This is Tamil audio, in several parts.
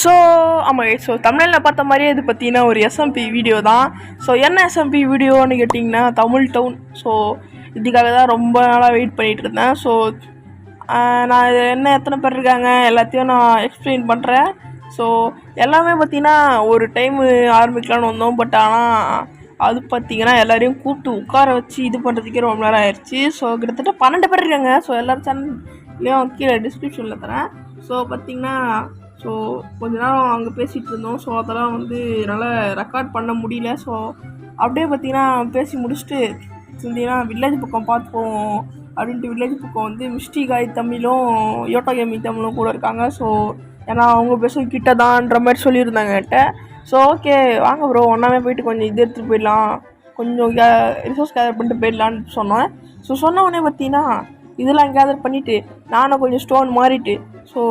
ஸோ ஆமாம் ஸோ தமிழில் பார்த்த மாதிரியே இது பார்த்தீங்கன்னா ஒரு எஸ்எம்பி வீடியோ தான். ஸோ என்ன எஸ்எம்பி வீடியோன்னு கேட்டிங்கன்னா தமிழ் டவுன். ஸோ இதுக்காக தான் ரொம்ப நாளாக வெயிட் பண்ணிகிட்டு இருந்தேன். ஸோ நான் இது என்ன எத்தனை பேர் இருக்காங்க எல்லாத்தையும் நான் எக்ஸ்பிளைன் பண்ணுறேன். ஸோ எல்லாமே பார்த்திங்கன்னா ஒரு டைமு ஆரம்பிக்கலான்னு வந்தோம். பட் ஆனால் அது பார்த்திங்கன்னா எல்லோரையும் கூப்பிட்டு உட்கார வச்சு இது பண்ணுறதுக்கே ரொம்ப நேரம் ஆயிடுச்சு. ஸோ கிட்டத்தட்ட 12 பேர் இருக்காங்க. ஸோ எல்லோரும் சேனல்லையும் கீழே டிஸ்கிரிப்ஷனில் தரேன். ஸோ பார்த்திங்கன்னா ஸோ கொஞ்ச நேரம் அங்கே பேசிகிட்டு இருந்தோம். ஸோ அதெல்லாம் வந்து என்னால் ரெக்கார்ட் பண்ண முடியல. ஸோ அப்படியே பார்த்திங்கன்னா பேசி முடிச்சுட்டு இருந்தீங்கன்னா வில்லேஜ் பக்கம் பார்த்துப்போம் அப்படின்ட்டு வில்லேஜ் பக்கம் வந்து மிஸ்டி காய் தமிழும் யோட்டா கேமிங் தமிழும் கூட இருக்காங்க. ஸோ ஏன்னா அவங்க பேச கிட்ட தான்ன்ற மாதிரி சொல்லியிருந்தாங்க என்கிட்ட. ஸோ ஓகே வாங்க ப்ரோ ஒன்றாவே போயிட்டு கொஞ்சம் இது எடுத்துகிட்டு போயிடலாம், கொஞ்சம் ரிசோர்ஸ் கேதர் பண்ணிட்டு போயிடலான்னு சொன்னேன். ஸோ சொன்ன உடனே பார்த்தீங்கன்னா இதெல்லாம் கேதர் பண்ணிவிட்டு நானும் கொஞ்சம் ஸ்டோன் மாறிட்டு ஸோ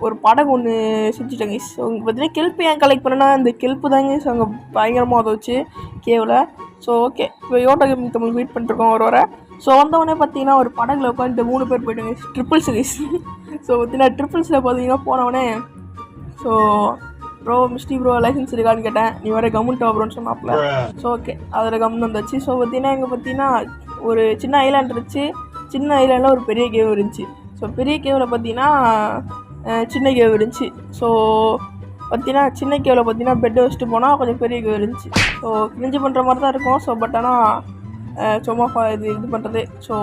ஒரு படகு ஒன்று செஞ்சுட்டேங்க. ஸோ இங்கே பார்த்தீங்கன்னா கெல்ப்பு ஏன் கலெக்ட் பண்ணேன்னா அந்த கெல்ப்பு தாங்க ஸோ அங்கே பயங்கரமாக அதை வச்சு கேவில். ஸோ ஓகே இப்போ யோட்டா கேமிங் தமிழ் வெயிட் பண்ணிட்டுருக்கோம் ஒரு வர. ஸோ வந்தவொடனே பார்த்தீங்கன்னா ஒரு படகுல உட்காந்து 3 பேர் போயிட்டாங்க ட்ரிபிள்ஸ் கைஸ். ஸோ பார்த்தீங்கன்னா ட்ரிபிள்ஸில் பார்த்தீங்கன்னா போனவொடனே ஸோ ப்ரோ மிஸ்டி ப்ரோ லைசன்ஸ் இருக்கான்னு கேட்டேன். நீ வேறு கவர்மெண்ட் ப்ரோன்னு சொன்னாப்புல. ஸோ ஓகே அதில் கவர்மெண்ட் வந்துச்சு. ஸோ பார்த்தீங்கன்னா இங்கே பார்த்தீங்கன்னா ஒரு சின்ன ஐலாண்ட் இருந்துச்சு. சின்ன ஐலாண்டில் ஒரு பெரிய கேவ் இருந்துச்சு. ஸோ பெரிய கேவில் பார்த்தீங்கன்னா சின்ன கேவ் இருந்துச்சு. ஸோ பார்த்தீங்கன்னா சின்ன கேவில் பார்த்தீங்கன்னா பெட்டை வச்சுட்டு போனால் கொஞ்சம் பெரிய கேவ் இருந்துச்சு. ஸோ கிழிஞ்சு பண்ணுற மாதிரி தான் இருக்கும். ஸோ பட் ஆனால் சும்மா இது பண்ணுறது. ஸோ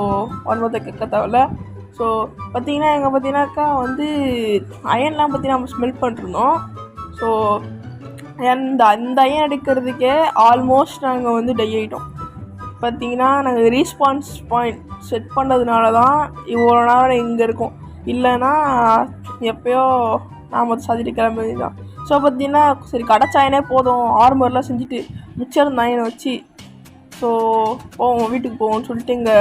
ஒன்பதை கேட்க தேவையில்ல. ஸோ பார்த்தீங்கன்னா எங்கே பார்த்தீங்கன்னாக்கா வந்து அயன்லாம் பார்த்தீங்கன்னா நம்ம ஸ்மெல் பண்ணிருந்தோம். ஸோ அந்த அயன் எடுக்கிறதுக்கே ஆல்மோஸ்ட் நாங்கள் வந்து டை ஆகிட்டோம். பார்த்தீங்கன்னா நாங்கள் ரீஸ்பான்ஸ் பாயிண்ட் செட் பண்ணதுனால தான் இவ்வளோ நேரம் இங்கே இருக்கோம். இல்லைன்னா எப்போயோ நாம் சாதிட்டு கிளம்பி தான். ஸோ பார்த்தீங்கன்னா சரி கடைச்சாயனே போதும் ஆர்மர்லாம் செஞ்சுட்டு மிச்சம் இருந்த அயனை வச்சு ஸோ போவோம் வீட்டுக்கு போவோம்னு சொல்லிட்டு இங்கே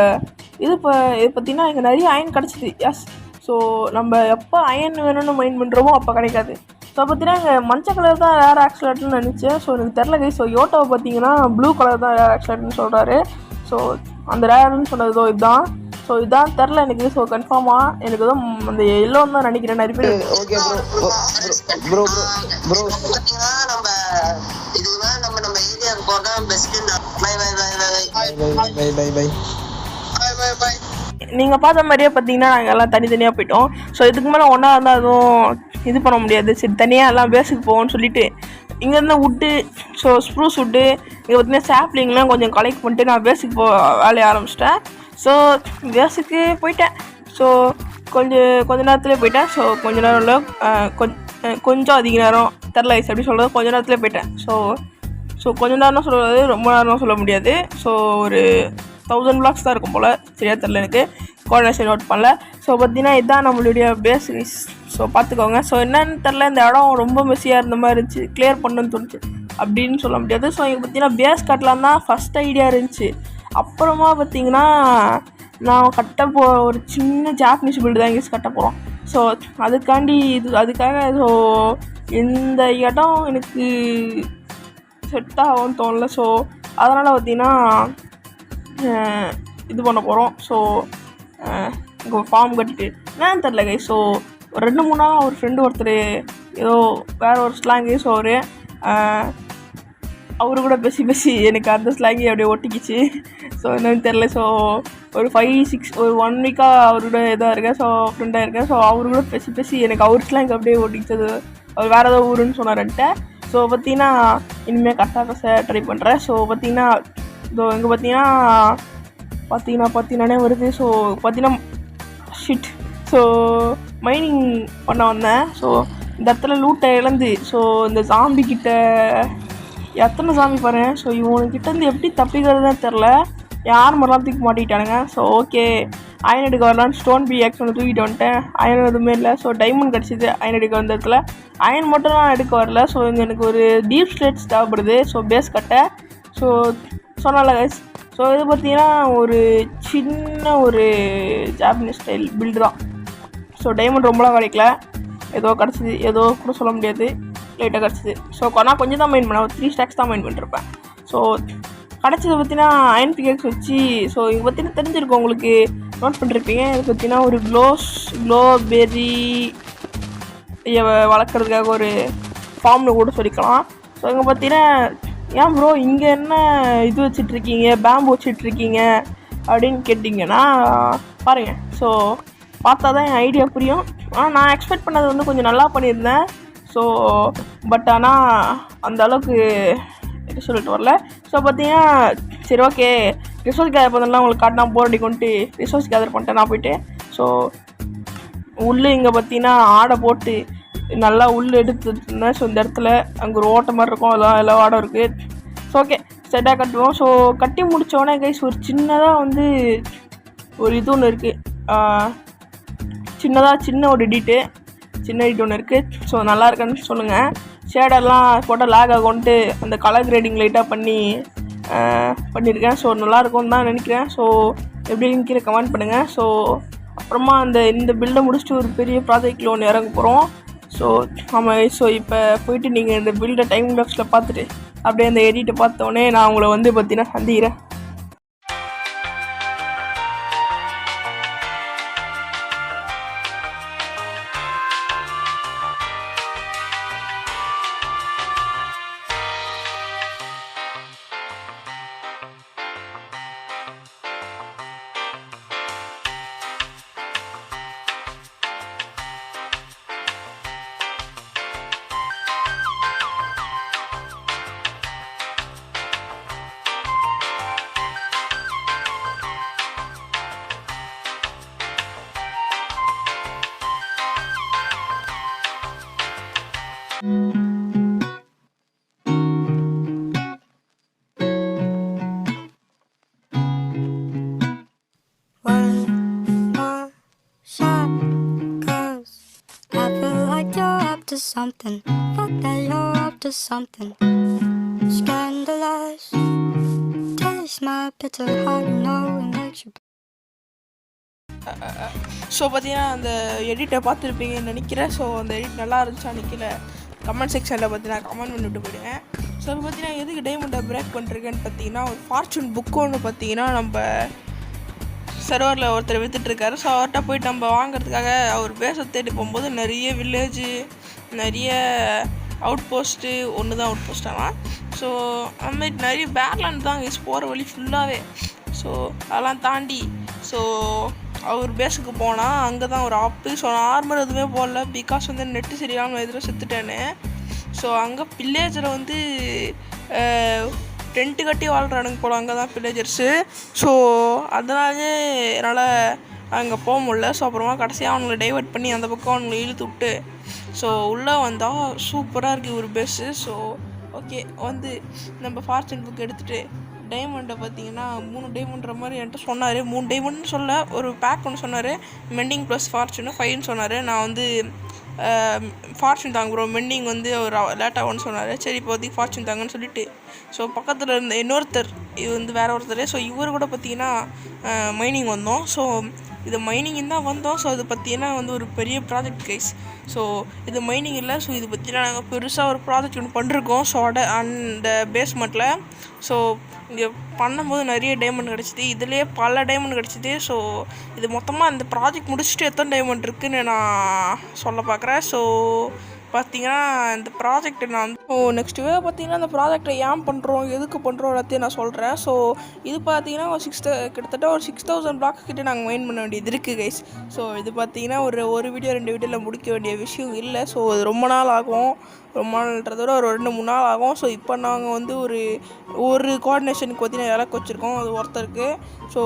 இது பார்த்திங்கன்னா இங்கே நிறைய அயன் கிடச்சிது. எஸ் ஸோ நம்ம எப்போ அயன் வேணும்னு மைண்ட் பண்ணுறோமோ அப்போ கிடைக்காது. ஸோ பார்த்தீங்கன்னா இங்கே மஞ்சள் கலர் தான் ரேர் ஆக்சிலேட்னு நினச்சேன். ஸோ எனக்கு தெரில கை. ஸோ யோட்டாவை பார்த்தீங்கன்னா ப்ளூ கலர் தான் ரேர் ஆக்சிலேட்னு சொல்கிறாரு. ஸோ அந்த ரேர்னு சொன்னதோ இதுதான். ஸோ இதுதான் தெரில எனக்கு. ஸோ கன்ஃபார்மாக எனக்கு தான் அந்த எல்லோன்னு தான் நினைக்கிறேன் நிறைய பேர். ஓகே ப்ரோ ப்ரோ நீங்கள் பார்த்த மாதிரியே பார்த்தீங்கன்னா நாங்கள் எல்லாம் தனித்தனியாக போயிட்டோம். ஸோ இதுக்கு மேலே ஒன்றா இருந்தால் அதுவும் இது பண்ண முடியாது. சரி தனியாக எல்லாம் பேஸுக்கு போவோம்னு சொல்லிட்டு இங்கேருந்து வுட்டு ஸோ ஸ்ப்ரூஸ் வுட்டு இங்கே பார்த்தீங்கன்னா சாப்ளிங்லாம் கொஞ்சம் கலெக்ட் பண்ணிட்டு நான் பேஸுக்கு வேலையை ஆரம்பிச்சிட்டேன். ஸோ பேஸுக்கு போயிட்டேன். ஸோ கொஞ்ச நேரத்துலேயே போயிட்டேன். ஸோ கொஞ்ச நேரம் இல்லை கொஞ்சம் அதிக நேரம் தெரில எப்படி சொல்கிறது, கொஞ்ச நேரத்துலேயே போயிட்டேன். ஸோ கொஞ்ச நேரம் சொல்கிறது ரொம்ப நேரம் சொல்ல முடியாது. ஸோ ஒரு 1000 blocks தான் இருக்கும் போல், சரியாக தெரில எனக்கு, கோஆர்டினேஷன் நோட் பண்ணல. ஸோ பார்த்தீங்கன்னா இதுதான் நம்மளுடைய பேஸ். ஸோ பார்த்துக்கோங்க. ஸோ என்னன்னு தெரில, இந்த இடம் ரொம்ப மெஸ்ஸியாக இருந்த மாதிரி இருந்துச்சு, கிளியர் பண்ணணும்னு தோணுச்சு அப்படின்னு சொல்ல முடியாது. ஸோ இங்கே பார்த்தீங்கன்னா பேஸ் கட்டலாம் தான் ஃபஸ்ட் ஐடியா இருந்துச்சு. அப்புறமா பார்த்தீங்கன்னா நான் ஒரு சின்ன ஜாப்பனீஸ் பில்டு தான் இங்கே கட்ட போகிறோம். ஸோ அதுக்காக ஸோ இந்த இடம் எனக்கு செட் ஆகும்னு தோணல. ஸோ அதனால் பார்த்தீங்கன்னா இது பண்ண போகிறோம். ஸோ இங்கே ஃபார்ம் கட்டிட்டு என்னன்னு தெரில கை. ஸோ ஒரு 2-3 நாள் ஒரு ஃப்ரெண்டு ஒருத்தர் ஏதோ வேறு ஒரு ஸ்லாங்கு. ஸோ அவரு கூட பேசி எனக்கு அந்த ஸ்லாங்கி அப்படியே ஒட்டிக்கிச்சு. ஸோ என்னன்னு தெரில. ஸோ ஒரு 5-6 ஒரு 1 வீக்காக அவரோட இதாக இருக்கேன். ஸோ ஃப்ரெண்டாக இருக்கேன். ஸோ அவரு கூட பேசி எனக்கு அவர் ஸ்லாங் அப்படியே ஒட்டிக்கிச்சது. அவர் வேறு ஏதோ ஊருன்னு சொன்னார்ன்ட்டு. ஸோ பார்த்தீங்கன்னா இனிமேல் கரெக்டாக பேச ட்ரை பண்ணுறேன். ஸோ பார்த்தீங்கன்னா இதோ இங்கே பார்த்தீங்கன்னானே வருது. ஸோ பார்த்தீங்கன்னா ஷிட். ஸோ மைனிங் பண்ண வந்தேன். ஸோ இந்த இடத்துல லூட்டை இழந்து ஸோ இந்த ஜாம்பி கிட்ட எத்தனை சாமி பாருங்கள். ஸோ இவனுக்கிட்டேருந்து எப்படி தப்பிக்கிறதுன்னு தெரில. யார் மாதிரிலாம் தூக்கி மாட்டிக்கிட்டானுங்க. ஸோ ஓகே அயன் எடுக்க வரலான்னு ஸ்டோன் பிஎக்ஸ் ஒன்று தூக்கிட்டு வந்துட்டேன். அயன் எதுவுமே இல்லை. ஸோ டைமண்ட் கிடச்சிது அயன் எடுக்க வந்த இடத்துல. அயன் மட்டும் தான் எடுக்க வரல. ஸோ இங்கே எனக்கு ஒரு டீப் ஸ்லேட்ஸ் தேவைப்படுது. ஸோ பேஸ் கட்ட ஸோ சொன்னால கைஸ். ஸோ இது பார்த்தீங்கன்னா ஒரு சின்ன ஒரு ஜாப்பனீஸ் ஸ்டைல் பில்டு தான். ஸோ டைமண்ட் ரொம்பலாம் கிடைக்கல, ஏதோ கிடச்சிது, ஏதோ கூட சொல்ல முடியாது, லைட்டாக கிடச்சிது. ஸோ நான் கொஞ்சம் தான் மைண்ட் பண்ணேன், ஒரு 3 stacks தான் மைண்ட் பண்ணிருப்பேன். ஸோ கிடச்சது பார்த்தீங்கன்னா அயன் பிகேக்ஸ் வச்சு. ஸோ இது பார்த்தீங்கன்னா தெரிஞ்சிருக்கும் உங்களுக்கு, நோட் பண்ணிருப்பீங்க. இது பார்த்தீங்கன்னா ஒரு க்ளோபெரி வளர்க்குறதுக்காக ஒரு ஃபார்ம்னு கூட சொல்லிக்கலாம். ஸோ இங்கே பார்த்தீங்கன்னா ஏன் ப்ரோ இங்கே என்ன இது வச்சிட்ருக்கீங்க, பேம்பு வச்சிட்ருக்கீங்க அப்படின்னு கேட்டிங்கன்னா பாருங்கள். ஸோ பார்த்தா தான் என் ஐடியா புரியும். ஆனால் நான் எக்ஸ்பெக்ட் பண்ணது வந்து கொஞ்சம் நல்லா பண்ணியிருந்தேன். ஸோ பட் ஆனால் அந்த அளவுக்கு சொல்லிட்டு வரல. ஸோ பார்த்தீங்கன்னா சரி ஓகே ரிசோர்ஸ் கேதர் பண்ணலாம் உங்களுக்கு காட்டினா போர் அடிக்கும்ட்டு ரிசோர்ஸ் கேதர் பண்ணிட்டேன் நான் போயிட்டு. ஸோ உள்ளே இங்கே பார்த்தீங்கன்னா ஆடை போட்டு நல்லா உள் எடுத்துருந்தேன். ஸோ இந்த இடத்துல அங்கே ஒரு ஓட்டை மாதிரி இருக்கும், எல்லா ஆடம் இருக்குது. ஸோ ஓகே செட்டாக கட்டுவோம். ஸோ கட்டி முடித்தோடனே கைஸ் ஒரு சின்னதாக வந்து ஒரு இது ஒன்று இருக்குது, சின்ன ஒரு எடிட்டு ஒன்று இருக்குது. ஸோ நல்லா இருக்குன்னு சொல்லுங்கள். ஷேடெல்லாம் போட்டால் லேக் ஆகும்ட்டு அந்த கலர் கிரேடிங் லைட்டாக பண்ணியிருக்கேன். ஸோ நல்லாயிருக்கும்னு தான் நினைக்கிறேன். ஸோ எப்படின்னு கீழே கமெண்ட் பண்ணுங்கள். ஸோ அப்புறமா இந்த பில்டை முடிச்சுட்டு ஒரு பெரிய ப்ராஜெக்டில் ஒன்று இறங்க போகிறோம். ஸோ ஆமாம். ஸோ இப்போ போயிட்டு நீங்கள் இந்த பில்டை டைம் பாக்ஸில் பார்த்துட்டு அப்படியே அந்த எடிட்டை பார்த்தோன்னே நான் உங்களை வந்து பார்த்தீங்கன்னா சந்திக்கிறேன். Something, fuck that you're up to something scandalous. Taste my bitter heart, you know it makes you. So பார்த்தீங்கன்னா அந்த எடிட்டை பார்த்துருப்பீங்கன்னு நினைக்கிறேன். ஸோ அந்த எடிட் நல்லா இருந்துச்சா நிற்கல கமெண்ட் செக்ஷனில் பார்த்தீங்கன்னா கமெண்ட் பண்ணிவிட்டு போயிடுவேன். ஸோ இப்போ பார்த்தீங்கன்னா எதுக்கு டைமண்டை பிரேக் பண்ணுறீங்கன்னு பார்த்தீங்கன்னா ஒரு ஃபார்ச்சூன் புக்கு ஒன்று பார்த்தீங்கன்னா நம்ம சர்வரில் ஒருத்தர் விற்றுட்ருக்காரு. ஸோ அவர்கிட்ட போயிட்டு நம்ம வாங்கிறதுக்காக அவர் பேச தேடி போகும்போது நிறைய வில்லேஜு, நிறைய அவுட் போஸ்ட்டு, ஒன்று தான் அவுட் போஸ்ட்டாலாம். ஸோ அதுமாதிரி நிறைய பேக்லேண்ட் தான் போகிற வழி ஃபுல்லாகவே. ஸோ அதெல்லாம் தாண்டி ஸோ அவர் பேஸுக்கு போனால் அங்கே தான் ஒரு ஆப்பு. ஸோ நான் ஆர்மர் எதுவுமே போடல, பிகாஸ் வந்து நெட்டு சரியாமல் எதிராக செத்துட்டேன்னு. ஸோ அங்கே வில்லேஜில் வந்து டென்ட்டு கட்டி வாழ்கிறானுங்க போல, அங்கே தான் வில்லேஜர்ஸு. ஸோ அதனாலே என்னால் அங்கே போக முடியல. ஸோ அப்புறமா கடைசியாக அவங்களை டைவெர்ட் பண்ணி அந்த பக்கம் அவங்களை இழுத்து விட்டு ஸோ உள்ளே வந்தால் சூப்பராக இருக்குது ஒரு பேஸு. ஸோ ஓகே வந்து நம்ம ஃபார்ச்சூன் புக் எடுத்துகிட்டு டைமண்டை பார்த்தீங்கன்னா 3 டைமண்ட்ற மாதிரி என்கிட்ட சொன்னார். 3 டைமண்ட்னு சொல்ல, ஒரு பேக் ஒன்று சொன்னார், மெண்டிங் ப்ளஸ் ஃபார்ச்சூனு 5ன்னு சொன்னார். நான் வந்து ஃபார்ச்சூன் தாங்க ப்ரோ, மெண்டிங் வந்து ஒரு லேட்டாகும்னு சொன்னார். சரி இப்போதைக்கு ஃபார்ச்சூன் தாங்கன்னு சொல்லிவிட்டு ஸோ பக்கத்தில் இருந்த இன்னொருத்தர், இது வந்து வேறு ஒருத்தர். ஸோ இவர் கூட பார்த்தீங்கன்னா மைனிங் வந்தோம். ஸோ இது மைனிங் தான் வந்தோம். ஸோ அது பார்த்தீங்கன்னா வந்து ஒரு பெரிய ப்ராஜெக்ட் கைஸ். ஸோ இது மைனிங் இல்லை, ஸோ இது பார்த்தீங்கன்னா நாங்கள் பெருசாக ஒரு ப்ராஜெக்ட் ஒன்று பண்ணிருக்கோம். ஸோ அந்த பேஸ்மெண்ட்டில் ஸோ இங்கே பண்ணும்போது நிறைய டைமண்ட் கிடச்சிது, இதுலேயே பல டைமண்ட் கிடச்சிது. ஸோ இது மொத்தமாக இந்த ப்ராஜெக்ட் முடிச்சுட்டு எத்தனை டைமண்ட் இருக்குதுன்னு நான் சொல்ல பார்க்குறேன். ஸோ பார்த்தீங்கன்னா இந்த ப்ராஜெக்ட் நான் நெக்ஸ்ட் வே பார்த்தீங்கன்னா இந்த ப்ராஜெக்டை ஏன் பண்ணுறோம், எதுக்கு பண்ணுறோம் எல்லாத்தையும் நான் சொல்கிறேன். ஸோ இது பார்த்தீங்கன்னா ஒரு கிட்டத்தட்ட ஒரு 6000 பிளாக்ஸ் கிட்டே நாங்கள் மைன் பண்ண வேண்டியது இருக்குது கைஸ். ஸோ இது பார்த்தீங்கன்னா ஒரு வீடியோ 2 வீடியோவில் முடிக்க வேண்டிய விஷயம் இல்லை. ஸோ அது ரொம்ப நாள் ஆகும், ரொம்ப நாள்ன்றத விட ஒரு 2-3 நாள் ஆகும். ஸோ இப்போ நாங்கள் வந்து ஒரு கோஆர்டினேஷனுக்கு பார்த்தீங்கன்னா இலக்கு வச்சுருக்கோம், அது ஒருத்தருக்கு. ஸோ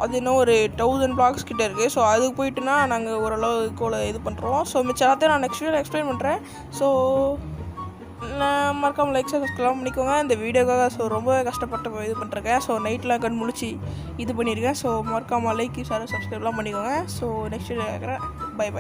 அது இன்னும் ஒரு 1000 பிளாக்ஸ் கிட்டே இருக்குது. ஸோ அதுக்கு போயிட்டுனா நாங்கள் ஓரளவுக்கு இது பண்ணுறோம். ஸோ மிச்சம் எல்லாத்தையும் நான் நெக்ஸ்ட் வீடியோவில் எக்ஸ்பிளைன் பண்ணுறேன். ஸோ நான் மறக்காமல் லைக் சப்ஸ்கிரைப் பண்ணிக்கோங்க இந்த வீடியோக்காக. ஸோ ரொம்பவே கஷ்டப்பட்டு இது பண்ணுறேன். ஸோ நைட்டில் கண் முழிச்சு இது பண்ணியிருக்கேன். ஸோ மறக்காமல் லைக் சப்ஸ்கிரைப்லாம் பண்ணிக்கோங்க. ஸோ நெக்ஸ்ட் வீடியோ கேட்குறேன். பை.